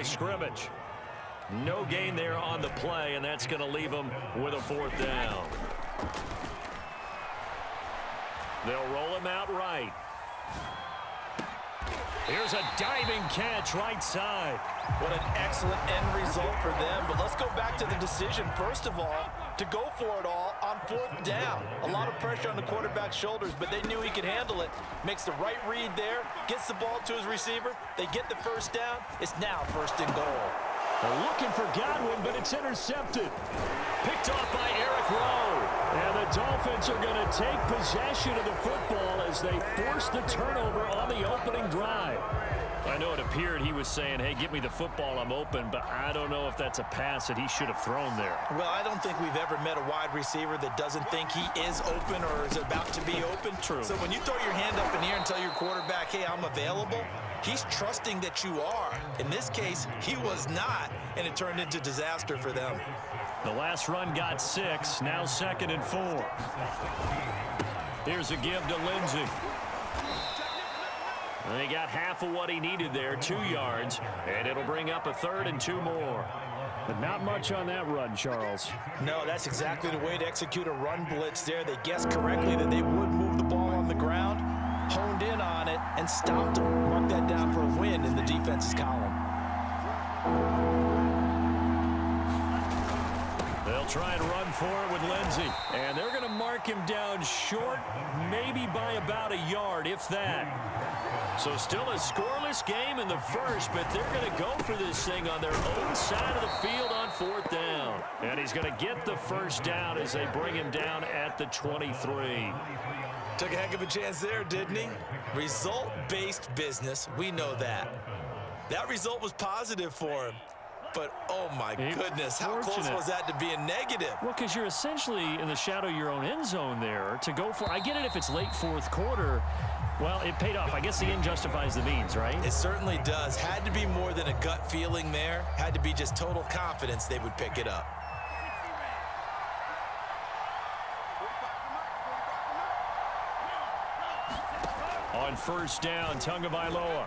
of scrimmage. No gain there on the play, and that's going to leave them with a fourth down. They'll roll him out right. Here's a diving catch right side. What an excellent end result for them. But let's go back to the decision, first of all, to go for it all on fourth down. A lot of pressure on the quarterback's shoulders, but they knew he could handle it. Makes the right read there, gets the ball to his receiver. They get the first down. It's now first and goal. They're looking for Godwin, but it's intercepted. Picked off by Eric Rowe. And the Dolphins are going to take possession of the football as they force the turnover on the opening drive. I know it appeared he was saying, hey, give me the football, I'm open, but I don't know if that's a pass that he should have thrown there. Well, I don't think we've ever met a wide receiver that doesn't think he is open or is about to be open. True. So when you throw your hand up in the air and tell your quarterback, hey, I'm available, he's trusting that you are. In this case, he was not, and it turned into disaster for them. The last run got 6, now 2nd and 4. Here's a give to Lindsey. And he got half of what he needed there, 2 yards, and it'll bring up a 3rd and 2 more. But not much on that run, Charles. No, that's exactly the way to execute a run blitz there. They guessed correctly that they would move the ball on the ground, honed in on it, and stopped them. Mark that down for a win in the defense's column. They'll try and run for it with Lindsey. And they're going to mark him down short, maybe by about a yard, if that. So still a scoreless game in the first, but they're going to go for this thing on their own side of the field on 4th down. And he's going to get the first down as they bring him down at the 23. Took a heck of a chance there, didn't he? Result-based business, we know that. That result was positive for him. But, oh, my goodness, how close was that to being negative? Well, because you're essentially in the shadow of your own end zone there to go for. I get it if it's late 4th quarter. Well, it paid off. I guess the end justifies the means, right? It certainly does. Had to be more than a gut feeling there. Had to be just total confidence they would pick it up. On 1st down, Tagovailoa.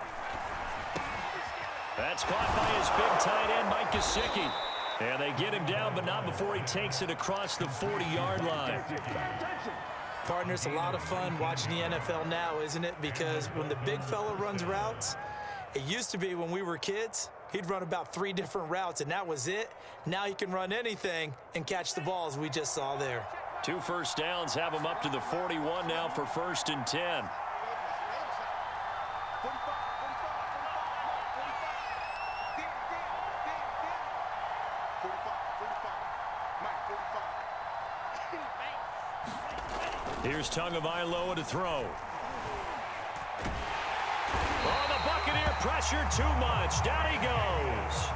That's caught by his big tight end, Mike Gesicki. And they get him down, but not before he takes it across the 40-yard line. Partner, it's a lot of fun watching the NFL now, isn't it? Because when the big fella runs routes, it used to be when we were kids, he'd run about 3 different routes, and that was it. Now he can run anything and catch the ball, as we just saw there. 2 first downs have him up to the 41 now for 1st and 10. Here's Tagovailoa to throw. Oh, the Buccaneer pressure too much. Down he goes.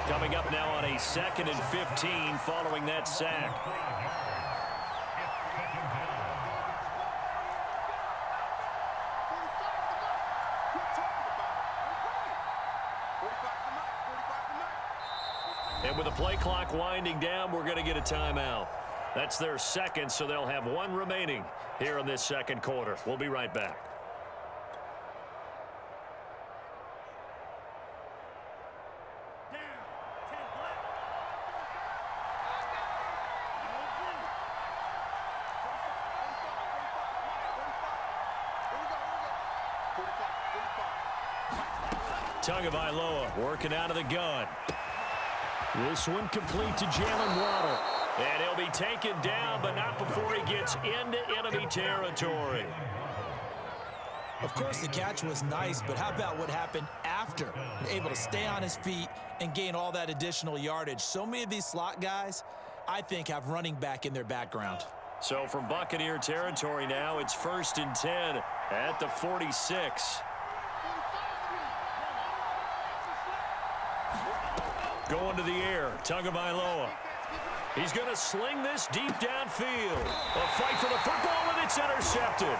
Coming up now on a 2nd and 15 following that sack. And with the play clock winding down, we're going to get a timeout. That's their 2nd, so they'll have 1 remaining here in this 2nd quarter. We'll be right back. Tagovailoa working out of the gun. This one complete to Jalen Waddle. And he'll be taken down, but not before he gets into enemy territory. Of course, the catch was nice, but how about what happened after? Able to stay on his feet and gain all that additional yardage. So many of these slot guys, I think, have running back in their background. So from Buccaneer territory now, it's 1st and 10 at the 46. Going to the air, Tagovailoa. He's going to sling this deep downfield. A fight for the football, and it's intercepted.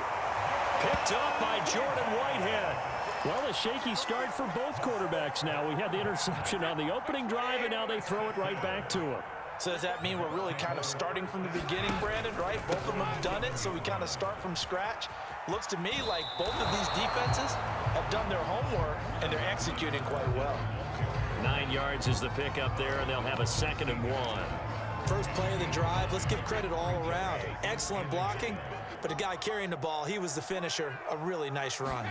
Picked up by Jordan Whitehead. Well, a shaky start for both quarterbacks now. We had the interception on the opening drive, and now they throw it right back to him. So does that mean we're really kind of starting from the beginning, Brandon, right? Both of them have done it, so we kind of start from scratch. Looks to me like both of these defenses have done their homework, and they're executing quite well. 9 yards is the pickup there, and they'll have a 2nd and 1. First play of the drive, let's give credit all around. Excellent blocking, but the guy carrying the ball, he was the finisher. A really nice run.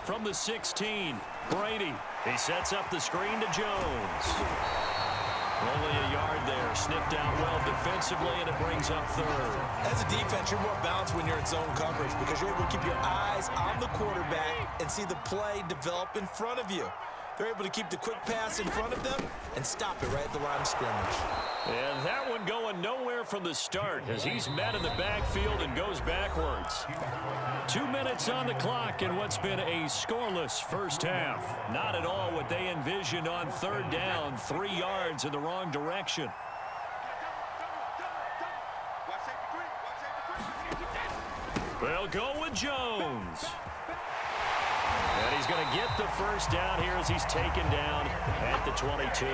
From the 16, Brady. He sets up the screen to Jones. Only a yard there. Sniffed out well defensively, and it brings up 3rd. As a defense, you're more balanced when you're in zone coverage because you're able to keep your eyes on the quarterback and see the play develop in front of you. They're able to keep the quick pass in front of them and stop it right at the line of scrimmage. And that one going nowhere from the start as he's met in the backfield and goes backwards. 2 minutes on the clock in what's been a scoreless first half. Not at all what they envisioned on 3rd down, 3 yards in the wrong direction. They'll go with Jones. And he's going to get the first down here as he's taken down at the 22.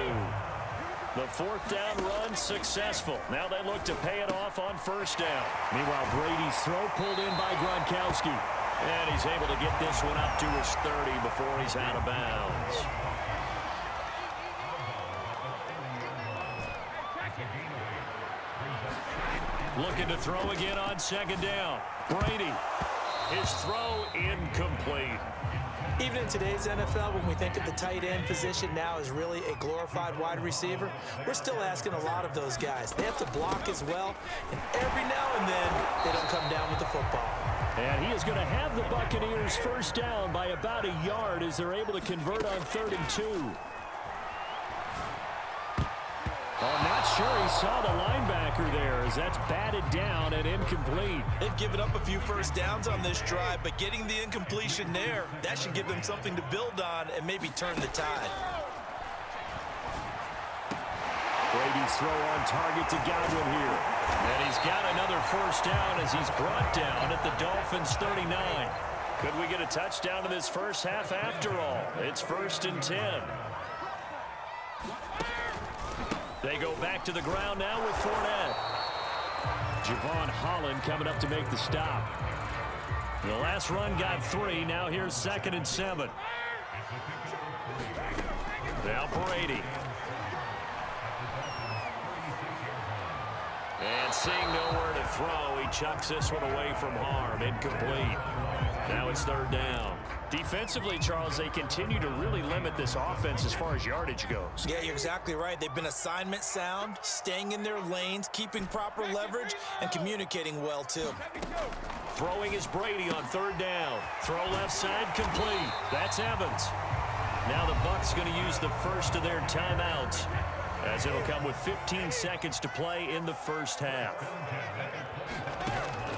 The 4th down run successful. Now they look to pay it off on 1st down. Meanwhile, Brady's throw pulled in by Gronkowski. And he's able to get this one up to his 30 before he's out of bounds. Looking to throw again on 2nd down. Brady. His throw incomplete. Even in today's NFL, when we think of the tight end position now as really a glorified wide receiver, we're still asking a lot of those guys. They have to block as well, and every now and then they don't come down with the football. And he is going to have the Buccaneers first down by about a yard as they're able to convert on 3rd and 2. I'm not sure he saw the linebacker there as that's batted down and incomplete. They've given up a few first downs on this drive, but getting the incompletion there, that should give them something to build on and maybe turn the tide. Brady's throw on target to Godwin here. And he's got another first down as he's brought down at the Dolphins' 39. Could we get a touchdown in this first half after all? It's 1st and 10. They go back to the ground now with Fournette. Javon Holland coming up to make the stop. The last run got 3. Now here's 2nd and 7. Now Brady. And seeing nowhere to throw, he chucks this one away from harm. Incomplete. Now it's 3rd down. Defensively, Charles, they continue to really limit this offense as far as yardage goes. Yeah, you're exactly right. They've been assignment sound, staying in their lanes, keeping proper leverage, and communicating well, too. Throwing is Brady on 3rd down. Throw left side complete. That's Evans. Now the Bucs going to use the first of their timeouts as it'll come with 15 seconds to play in the first half.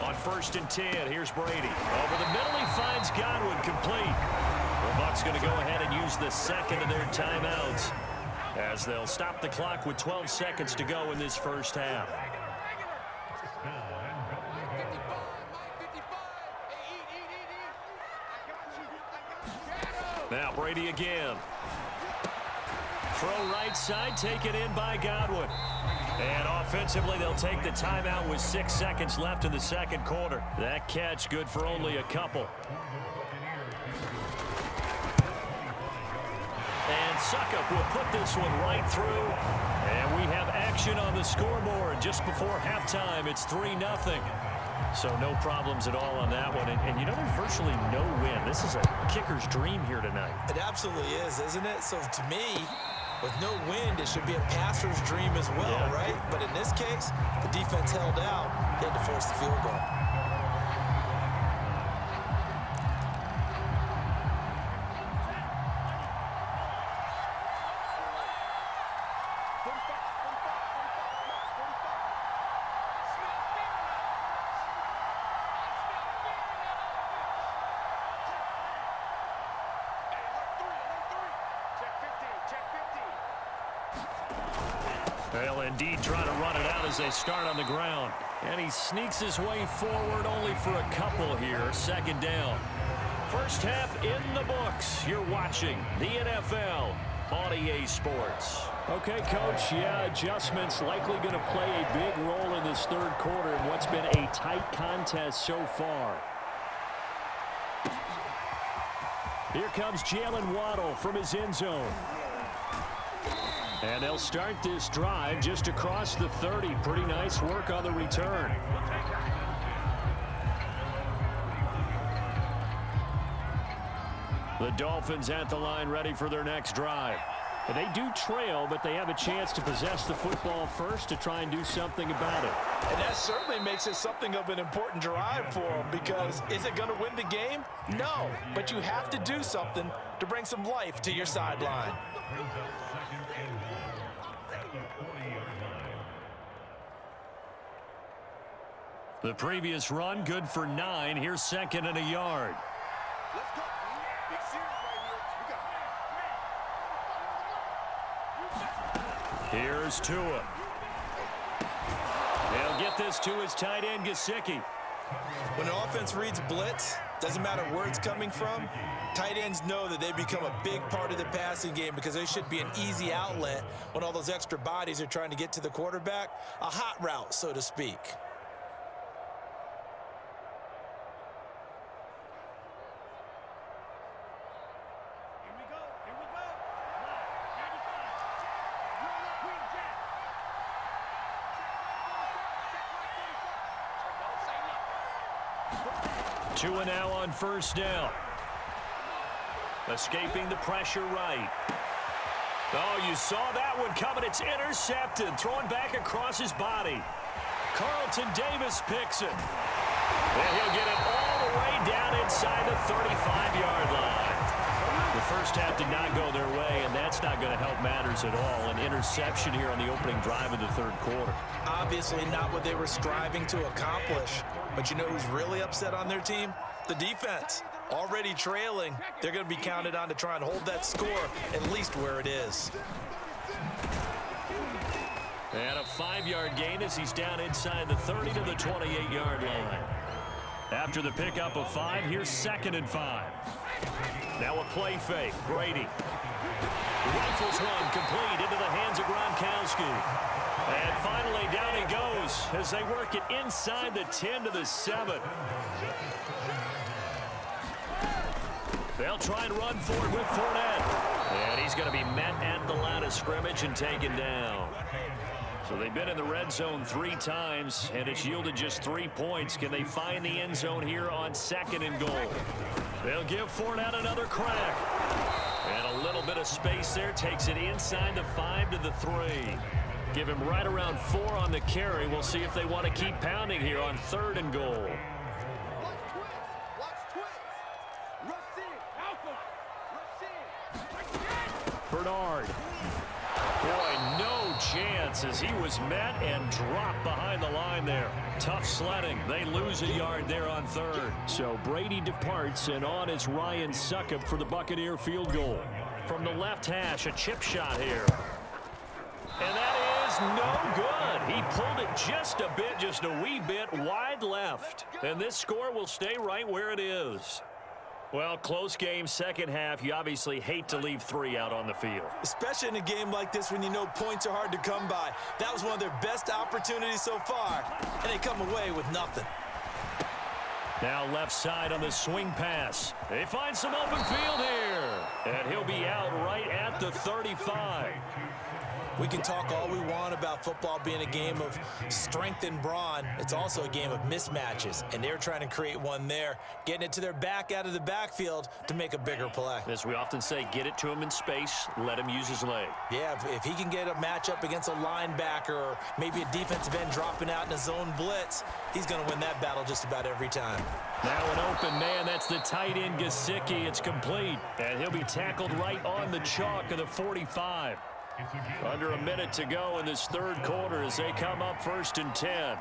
On 1st and 10, here's Brady. Over the middle, he finds Godwin complete. The Bucs going to go ahead and use the 2nd of their timeouts as they'll stop the clock with 12 seconds to go in this first half. Now Brady again. Throw right side, taken in by Godwin. And offensively, they'll take the timeout with 6 seconds left in the 2nd quarter. That catch good for only a couple. And Suckup will put this one right through. And we have action on the scoreboard just before halftime. It's 3-0. So no problems at all on that one. And you know, there's virtually no win. This is a kicker's dream here tonight. It absolutely is, isn't it? So to me, with no wind, it should be a passer's dream as well, right? But in this case, the defense held out. They had to force the field goal. They'll indeed try to run it out as they start on the ground. And he sneaks his way forward only for a couple here. 2nd down. First half in the books. You're watching the NFL on EA Sports. Okay, Coach, adjustments likely going to play a big role in this 3rd quarter in what's been a tight contest so far. Here comes Jalen Waddle from his end zone. And they'll start this drive just across the 30. Pretty nice work on the return. The Dolphins at the line ready for their next drive. And they do trail, but they have a chance to possess the football first to try and do something about it. And that certainly makes it something of an important drive for them, because is it going to win the game? No, but you have to do something to bring some life to your sideline. The previous run good for 9. Here's 2nd and a yard. Let's go. Big series right here. Here's Tua. He'll get this to his tight end, Gesicki. When an offense reads blitz, doesn't matter where it's coming from, tight ends know that they become a big part of the passing game because they should be an easy outlet when all those extra bodies are trying to get to the quarterback. A hot route, so to speak. Tua now on 1st down. Escaping the pressure right. Oh, you saw that one coming. It's intercepted. Thrown back across his body. Carlton Davis picks it. And he'll get it all the way down inside the 35-yard line. The first half did not go their way, and that's not going to help matters at all. An interception here on the opening drive of the 3rd quarter. Obviously not what they were striving to accomplish. But you know who's really upset on their team? The defense. Already trailing, they're going to be counted on to try and hold that score at least where it is. And a 5-yard gain as he's down inside the 30 to the 28-yard line. After the pickup of 5, here's 2nd and 5. Now a play fake. Brady. Rifles one complete into the hands of Gronkowski. And finally down he goes as they work it inside the 10 to the 7. They'll try and run for it with Fournette. And he's going to be met at the line of scrimmage and taken down. So they've been in the red zone 3 times, and it's yielded just 3 points. Can they find the end zone here on 2nd and goal? They'll give Fournette another crack. And a little bit of space there. Takes it inside the 5 to the 3. Give him right around 4 on the carry. We'll see if they want to keep pounding here on 3rd and goal. Bernard. Boy, no chance as he was met and dropped behind the line there. Tough sledding. They lose a yard there on 3rd. So Brady departs, and on is Ryan Succop for the Buccaneer field goal. From the left hash, a chip shot here. And that is no good. He pulled it just a bit, just a wee bit wide left. And this score will stay right where it is. Well, close game, 2nd half. You obviously hate to leave 3 out on the field. Especially in a game like this when you know points are hard to come by. That was one of their best opportunities so far, and they come away with nothing. Now left side on the swing pass. They find some open field here. And he'll be out right at the 35. We can talk all we want about football being a game of strength and brawn. It's also a game of mismatches, and they're trying to create one there, getting it to their back out of the backfield to make a bigger play. As we often say, get it to him in space, let him use his leg. Yeah, if he can get a matchup against a linebacker or maybe a defensive end dropping out in a zone blitz, he's going to win that battle just about every time. Now an open man, that's the tight end Gesicki. It's complete, and he'll be tackled right on the chalk of the 45. Under a minute to go in this 3rd quarter as they come up 1st and 10.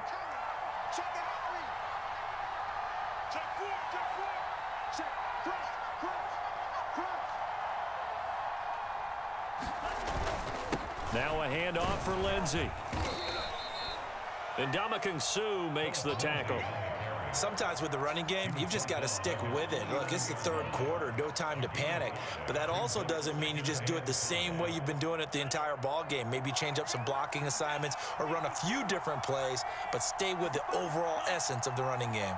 Now a handoff for Lindsey. And Ndamukong Suh makes the tackle. Sometimes with the running game, you've just got to stick with it. Look, it's the 3rd quarter, no time to panic. But that also doesn't mean you just do it the same way you've been doing it the entire ball game. Maybe change up some blocking assignments or run a few different plays, but stay with the overall essence of the running game.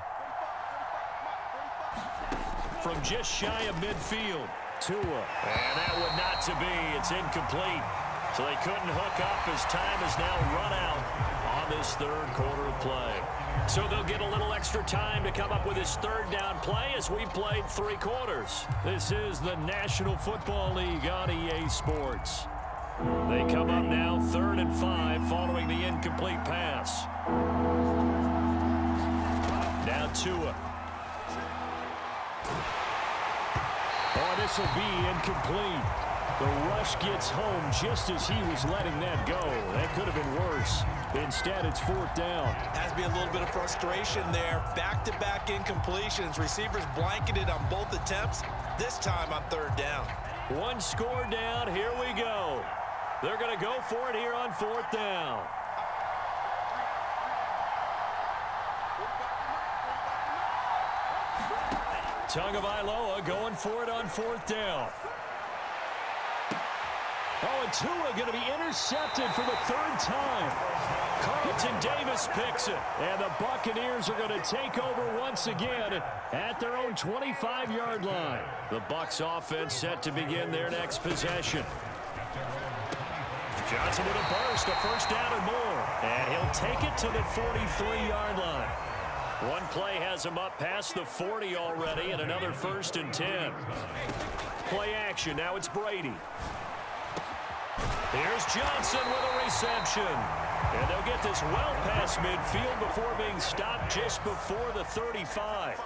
From just shy of midfield, Tua. And that one not to be. It's incomplete. So they couldn't hook up as time has now run out on this third quarter of play. So they'll get a little extra time to come up with his third down play as we played 3 quarters. This is the National Football League on EA Sports. They come up now 3rd and 5 following the incomplete pass. Now Tua. Oh, this will be incomplete. The rush gets home just as he was letting that go. That could have been worse. Instead, it's 4th down. Has to be a little bit of frustration there. Back-to-back incompletions. Receivers blanketed on both attempts, this time on 3rd down. 1 score down. Here we go. They're going to go for it here on 4th down. Tagovailoa going for it on 4th down. Oh, and Tua going to be intercepted for the 3rd time. Carlton Davis picks it. And the Buccaneers are going to take over once again at their own 25-yard line. The Bucs offense set to begin their next possession. Johnson with a burst, a 1st down and more. And he'll take it to the 43-yard line. One play has him up past the 40 already, and another 1st and 10. Play action. Now it's Brady. Here's Johnson with a reception. And they'll get this well past midfield before being stopped just before the 35.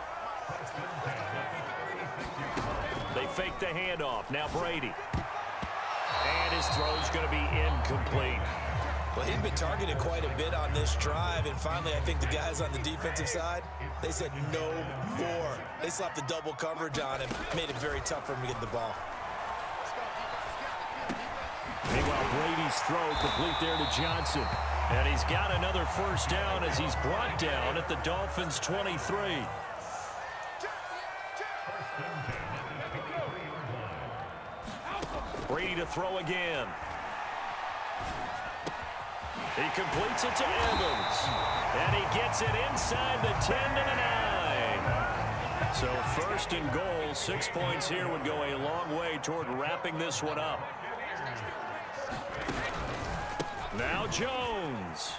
They fake the handoff. Now Brady. And his throw's going to be incomplete. Well, he'd been targeted quite a bit on this drive, and finally I think the guys on the defensive side, they said no more. They slapped the double coverage on him, made it very tough for him to get the ball. Meanwhile, Brady's throw complete there to Johnson. And he's got another 1st down as he's brought down at the Dolphins' 23. Brady to throw again. He completes it to Evans. And he gets it inside the 10 to the 9. So 1st and goal, 6 points here would go a long way toward wrapping this one up. Now Jones.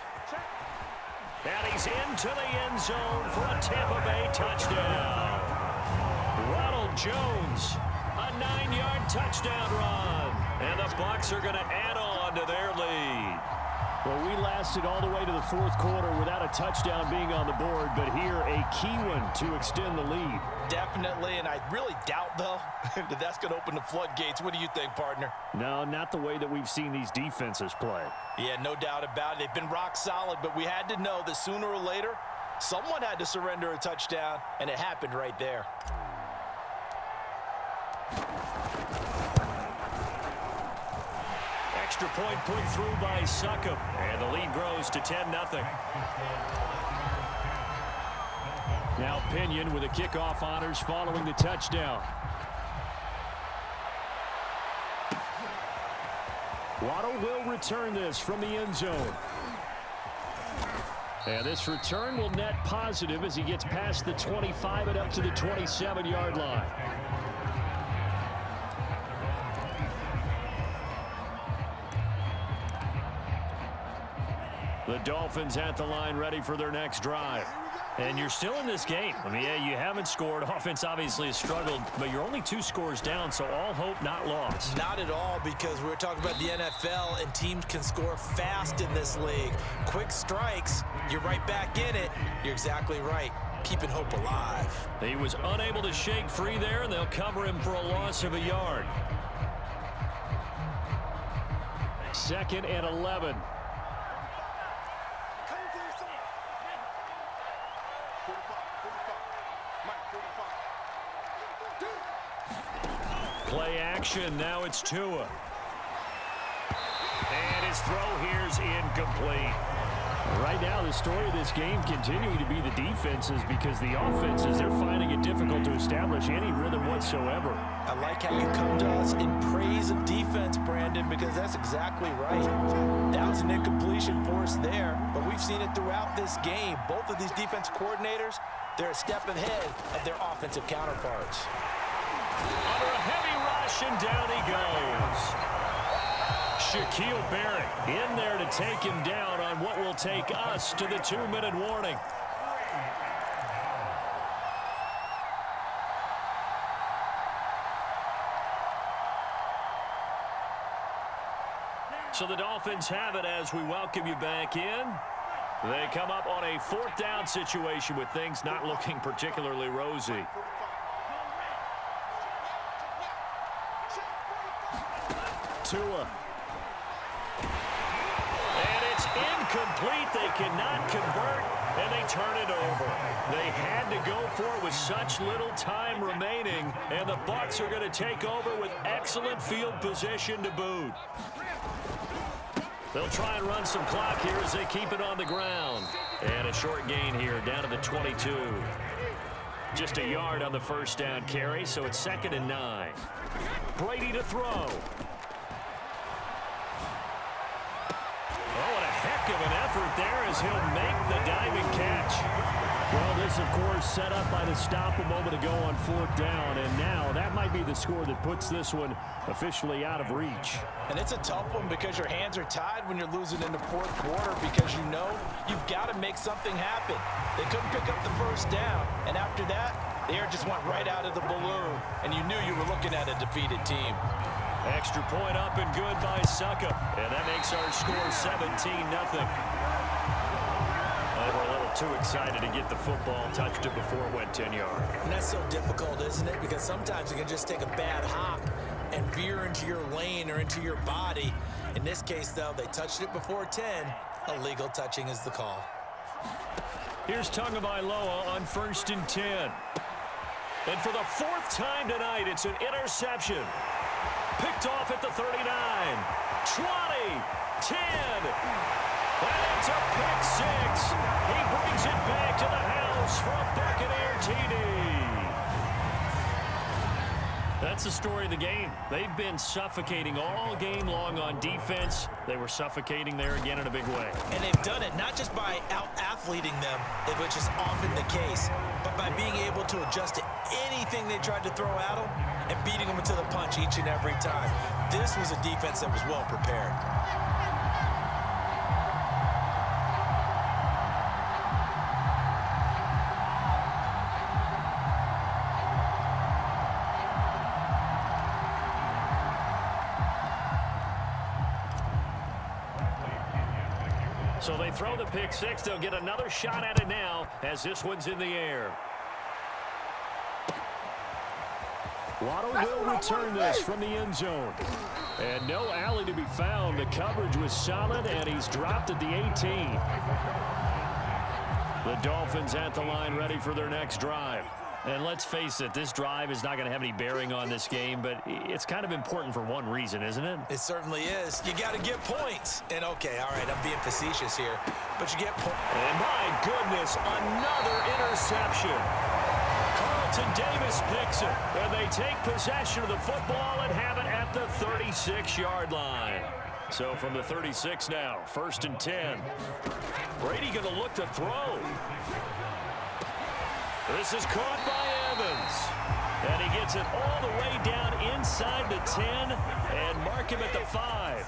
And he's into the end zone for a Tampa Bay touchdown. Ronald Jones, a 9-yard touchdown run. And the Bucs are going to add on to their lead. Well, we lasted all the way to the 4th quarter without a touchdown being on the board, but here a key one to extend the lead. Definitely, and I really doubt, though, that that's going to open the floodgates. What do you think, partner? No, not the way that we've seen these defenses play. Yeah, no doubt about it. They've been rock solid, but we had to know that sooner or later, someone had to surrender a touchdown, and it happened right there. Extra point put through by Succop, and the lead grows to 10-0. Now Pinion with the kickoff honors following the touchdown. Waddle will return this from the end zone. And this return will net positive as he gets past the 25 and up to the 27-yard line. The Dolphins at the line ready for their next drive. And you're still in this game. I mean, yeah, you haven't scored. Offense obviously has struggled, but you're only 2 scores down, so all hope not lost. Not at all, because we were talking about the NFL, and teams can score fast in this league. Quick strikes, you're right back in it. You're exactly right. Keeping hope alive. He was unable to shake free there, and they'll cover him for a loss of a yard. 2nd and 11. Play action. Now it's Tua. And his throw here's incomplete. Right now, the story of this game continuing to be the defenses, because the offenses, they're finding it difficult to establish any rhythm whatsoever. I like how you come to us in praise of defense, Brandon, because that's exactly right. That was an incompletion for us there, but we've seen it throughout this game. Both of these defense coordinators, they're a step ahead of their offensive counterparts. Under a heavy rush, and down he goes. Shaquille Barrett in there to take him down on what will take us to the 2-minute warning. So the Dolphins have it as we welcome you back in. They come up on a 4th down situation with things not looking particularly rosy. Tua. And it's incomplete. They cannot convert, and they turn it over. They had to go for it with such little time remaining, and the Bucs are going to take over with excellent field position to boot. They'll try and run some clock here as they keep it on the ground. And a short gain here down to the 22. Just a yard on the first down carry, so it's 2nd and 9. Brady to throw. Oh, what a heck of an effort there as he'll make the diving catch. Well, this, of course, set up by the stop a moment ago on 4th down, and now that might be the score that puts this one officially out of reach. And it's a tough one because your hands are tied when you're losing in the 4th quarter because you know you've got to make something happen. They couldn't pick up the first down, and after that, the air just went right out of the balloon, and you knew you were looking at a defeated team. Extra point up and good by Suckup, and that makes our score 17-0. They were a little too excited to get the football, touched it before it went 10 yards. And that's so difficult, isn't it? Because sometimes you can just take a bad hop and veer into your lane or into your body. In this case, though, they touched it before 10. Illegal touching is the call. Here's Tagovailoa on 1st and 10. And for the 4th time tonight, it's an interception. Picked off at the 39, 20, 10. And it's a pick 6. He brings it back to the house from Buccaneer TD. That's the story of the game. They've been suffocating all game long on defense. They were suffocating there again in a big way. And they've done it not just by out-athleting them, which is often the case, but by being able to adjust to anything they tried to throw at them and beating them into the punch each and every time. This was a defense that was well prepared. So they throw the pick 6. They'll get another shot at it now as this one's in the air. Waddle will return this from the end zone. And no alley to be found. The coverage was solid, and he's dropped at the 18. The Dolphins at the line ready for their next drive. And let's face it, this drive is not going to have any bearing on this game, but it's kind of important for one reason, isn't it? It certainly is. You got to get points. And, okay, all right, I'm being facetious here, but you get points. And, my goodness, another interception. Carlton Davis picks it, and they take possession of the football and have it at the 36-yard line. So from the 36 now, 1st and 10. Brady going to look to throw. This is caught by Evans. And he gets it all the way down inside the 10 and mark him at the 5.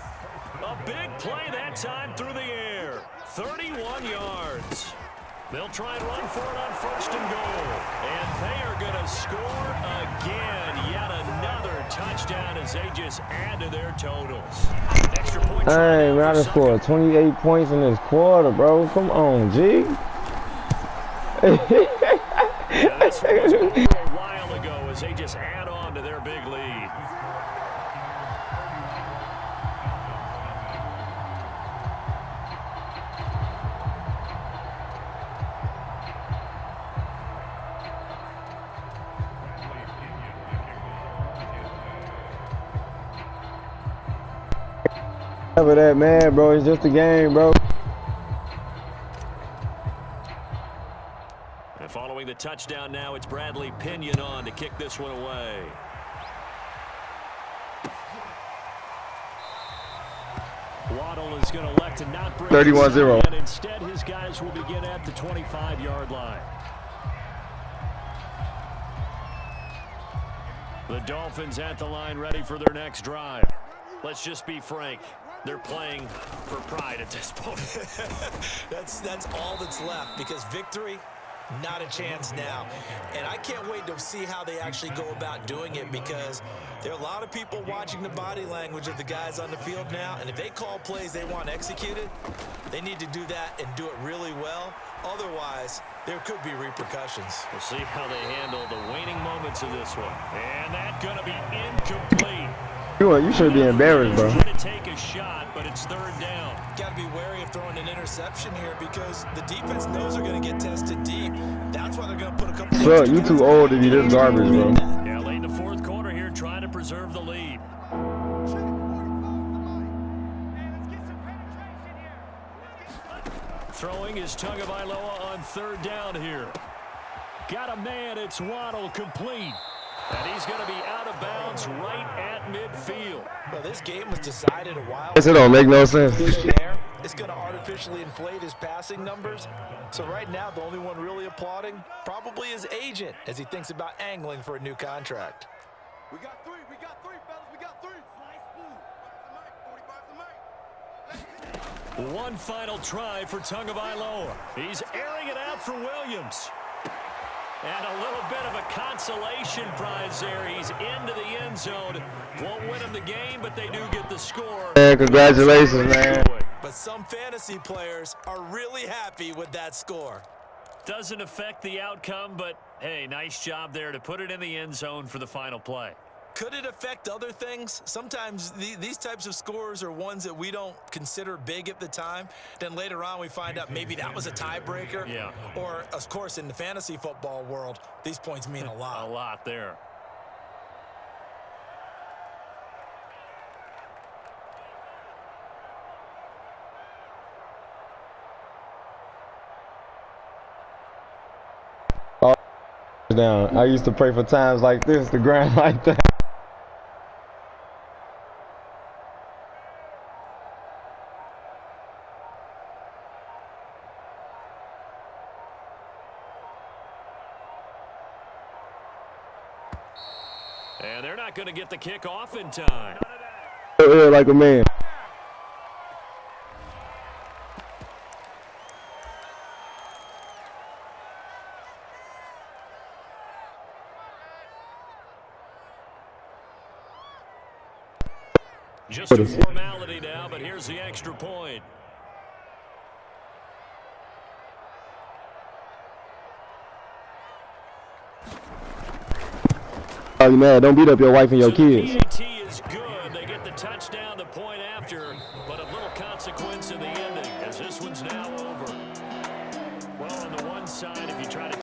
A big play that time through the air. 31 yards. They'll try and run for it on 1st and goal. And they are going to score again. Yet another touchdown as they just add to their totals. Extra point. Hey, man, I just scored 28 points in this quarter, bro. Come on, G. Yeah, this one was over a while ago as they just add on to their big lead. Cover that, man, bro. It's just a game, bro. And following the touchdown now, it's Bradley Pinion on to kick this one away. Waddle is going to elect to not bring 31-0. and instead his guys will begin at the 25-yard line. The Dolphins at the line ready for their next drive. Let's just be frank. they're playing for pride at this point. That's all that's left, because victory, not a chance now. And I can't wait to see how they actually go about doing it, because there are a lot of people watching the body language of the guys on the field now, and if they call plays they want executed, they need to do that and do it really well. Otherwise, there could be repercussions. We'll see how they handle the waning moments of this one. And that's going to be incomplete. You should be embarrassed, bro. Trying to take a shot, but it's third down. Got to be wary of throwing an interception here, because the defense knows they're going to get tested deep. That's why they're going to put a couple. Bro, you too old to be this garbage, bro. Yeah, late in the fourth quarter here, trying to preserve the lead. Throwing is Tagovailoa on third down here. Got a man, it's Waddle, complete. And he's going to be out of bounds right at midfield. Well, this game was decided a while It don't make no sense. It's going to artificially inflate his passing numbers. So right now, the only one really applauding probably his agent as he thinks about angling for a new contract. We got three, fellas, we got three. 45's the mic. One final try for Tagovailoa. He's airing it out for Williams. And a little bit of a consolation prize there. He's into the end zone. Won't win him the game, but they do get the score. Yeah, congratulations, man. But some fantasy players are really happy with that score. Doesn't affect the outcome, but hey, nice job there to put it in the end zone for the final play. Could it affect other things? Sometimes these types of scores are ones that we don't consider big at the time. Then later on we find out maybe that was a tiebreaker. Yeah. Or, of course, in the fantasy football world, these points mean a lot. A lot there. Down. I used to pray for times like this to grind like that. And they're not going to get the kick off in time. Like a man. Just a formality now, but here's the extra point. Oh, man, don't beat up your wife and your So the kids. PAT is good. They get the touchdown, the point after, but a little consequence in the ending as this one's now over. Well, on the one side, if you try to